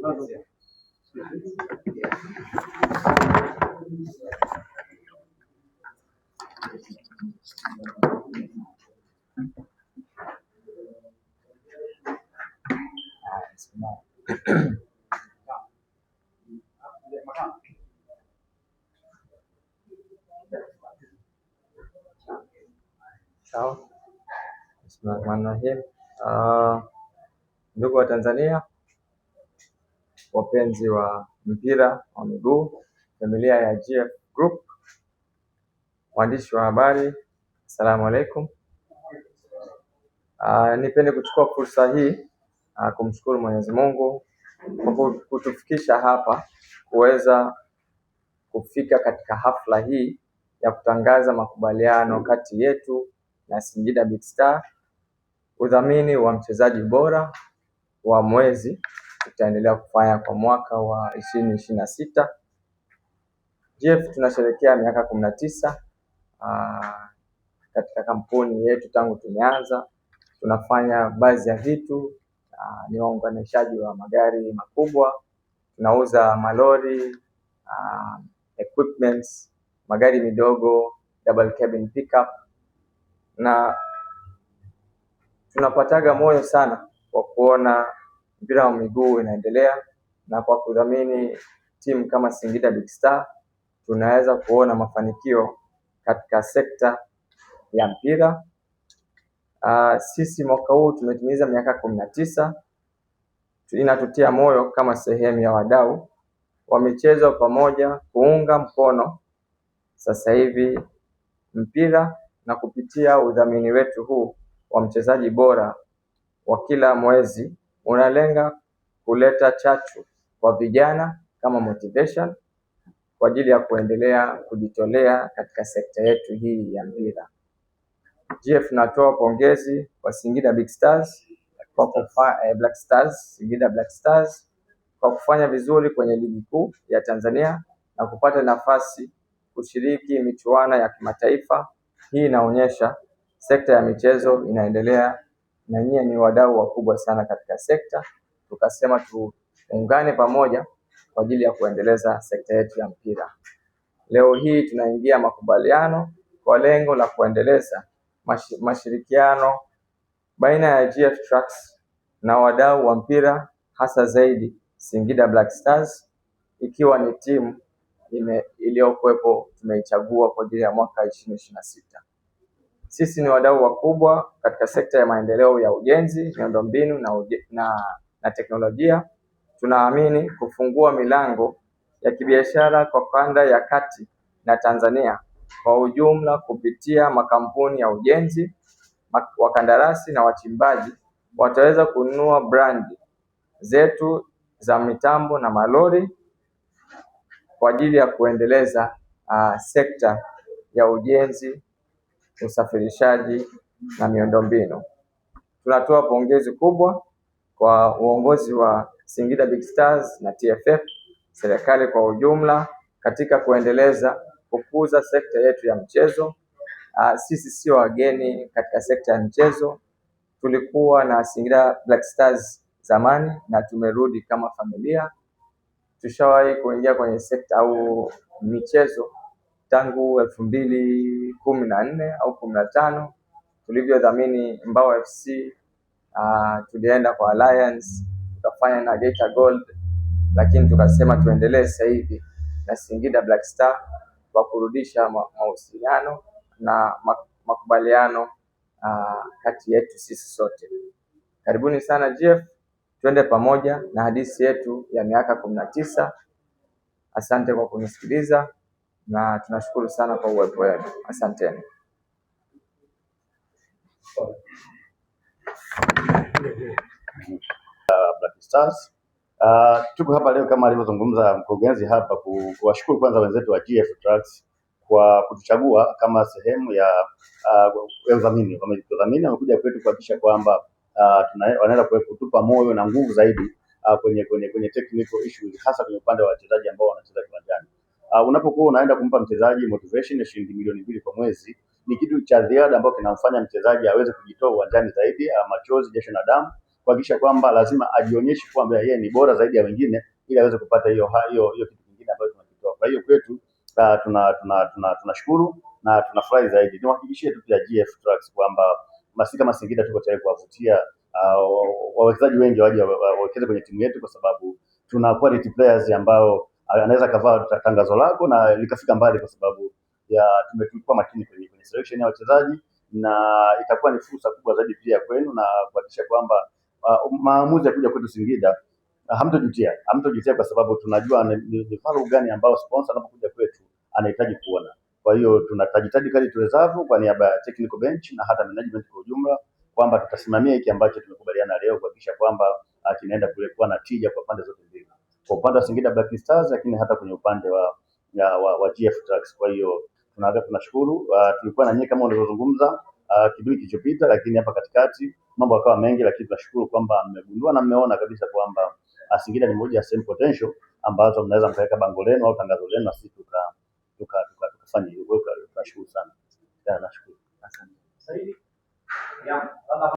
Sawa. Bismillahirrahmanirrahim. Ndugu wa Tanzania, wapenzi wa mpira wa miguu, familia ya GF Group, waandishi wa habari, asalamu alaikum. Nipende kuchukua fursa hii kumshukuru Mwenyezi Mungu kwa kutufikisha hapa kuweza kufika katika hafla hii ya kutangaza makubaliano kati yetu na Singida Big Star. Udhamini wa mchezaji bora wa mwezi tutaendelea kufanya kwa mwaka wa 2026. GF tunasherehekea miaka 19 katika kampuni yetu tangu tumeanza. Tunafanya baadhi ya vitu, ni waunganishaji wa magari makubwa, tunauza malori, equipments, magari midogo, double cabin pickup, na tunapataga moyo sana kwa kuona mpira wa miguu inaendelea, na kwa kudhamini timu kama Singida Big Star tunaweza kuona mafanikio katika sekta ya mpira. Sisi mwaka huu tumetimiza miaka 19. Inatutia moyo kama sehemu ya wadau wa michezo pamoja kuunga mkono sasa hivi mpira, na kupitia udhamini wetu huu wa mchezaji bora wa kila mwezi unalenga kuleta chachu kwa vijana kama motivation kwa ajili ya kuendelea kujitolea katika sekta yetu hii ya mpira. GF natoa pongezi kwa Singida Big Stars Singida Black Stars kwa kufanya vizuri kwenye ligi kuu ya Tanzania na kupata nafasi kushiriki michuano ya kimataifa. Hii inaonyesha sekta ya michezo inaendelea na nyie ni wadau wakubwa sana katika sekta. Tukasema tuungane pamoja kwa ajili ya kuendeleza sekta yetu ya mpira. Leo hii tunaingia makubaliano kwa lengo la kuendeleza mashirikiano baina ya GF Trucks na wadau wa mpira, hasa zaidi Singida Black Stars, ikiwa ni timu iliyokuwepo tumeichagua kwa ajili ya mwaka 2026. Sisi ni wadau wakubwa katika sekta ya maendeleo ya ujenzi, miundombinu na teknolojia. Tunaamini kufungua milango ya kibiashara kwa kanda ya kati na Tanzania kwa ujumla kupitia makampuni ya ujenzi, wakandarasi na wachimbaji wataweza kununua brandi zetu za mitambo na malori kwa ajili ya kuendeleza sekta ya ujenzi, usafirishaji na miundombinu. Tunatoa pongezi kubwa kwa uongozi wa Singida Big Stars na TFF, serikali kwa ujumla katika kuendeleza kukuza sekta yetu ya mchezo. Sisi sio wageni katika sekta ya mchezo. Tulikuwa na Singida Black Stars zamani na tumerudi kama familia. Tushawahi kuingia kwenye sekta au michezo tangu 2014 au 15 tulivyodhamini Mbao FC. Tulienda kwa Alliance, tukafanya na Geita Gold, lakini tukasema tuendelee sasa hivi na Singida Black Star kwa kurudisha mahusiano na makubaliano kati yetu sisi sote. Karibuni sana GF, twende pamoja na hadithi yetu ya miaka 19. Asante kwa kunisikiliza na tunashukuru sana kwa uwepo wenu. Asanteni. Black Stars. Tuko hapa leo kama alivyozungumza mkurugenzi hapa kuwashukuru kwanza wenzetu wa GF Trucks kwa kutuchagua kama sehemu ya udhamini. Wamedhamini wamekuja kwetu kuhakikisha kwamba wanaweza kutupa moyo na nguvu zaidi kwenye technical issues, hasa kwenye upande wa wachezaji ambao wanacheza kiwanjani. Unapokuwa unaenda kumpa mchezaji motivation ya shilingi milioni 2 kwa mwezi, ni kitu cha ziada ambacho kinamfanya mchezaji aweze kujitoa uwanjani zaidi, machozi, jasho na damu, kuhakikisha kwamba lazima ajionyeshe kwamba yeye ni bora zaidi ya wengine ili aweze kupata hiyo kitu kingine ambacho tunakitoa. Kwa hiyo kwetu tunashukuru na tunafurahi zaidi. Niwahakikishie tu pia GF Trucks kwamba kama Singida tuko tayari kuwavutia wawekezaji wengi waje wawekeze kwenye timu yetu, kwa sababu tuna quality players ambao anaweza kavaa tangazo lako na likafika mbali, kwa sababu ya tumekuwa makini kwenye selection ya wachezaji, na itakuwa ni fursa kubwa zaidi pia kwenu na kuhakikisha kwamba maamuzi ya kuja kwetu Singida hamtojutia, kwa sababu tunajua ni value gani ambao sponsor anapokuja kwetu anahitaji kuona. Kwa hiyo tunatajitahidi kadri tuwezavyo kwa niaba ya technical bench na hata management kwa ujumla, kwamba tutasimamia hiki ambacho tumekubaliana leo, kuhakikisha kwamba kinaenda kuwa na tija kwa pande zote mbili, kwa upande wa Singida Black Stars, lakini hata kwenye upande wa GF Trucks. Kwa hiyo tunashukuru. Tulikuwa na nyie kama ulivyozungumza kipindi kilichopita, lakini hapa katikati mambo yakawa mengi, lakini tunashukuru kwamba mmegundua na mmeona kabisa kwamba Singida ni moja ya same potential ambazo mnaweza mkaweka bango lenu au tangazo lenu na sisi tukafanya hivyo. Tunashukuru sana. Nashukuru. Asante.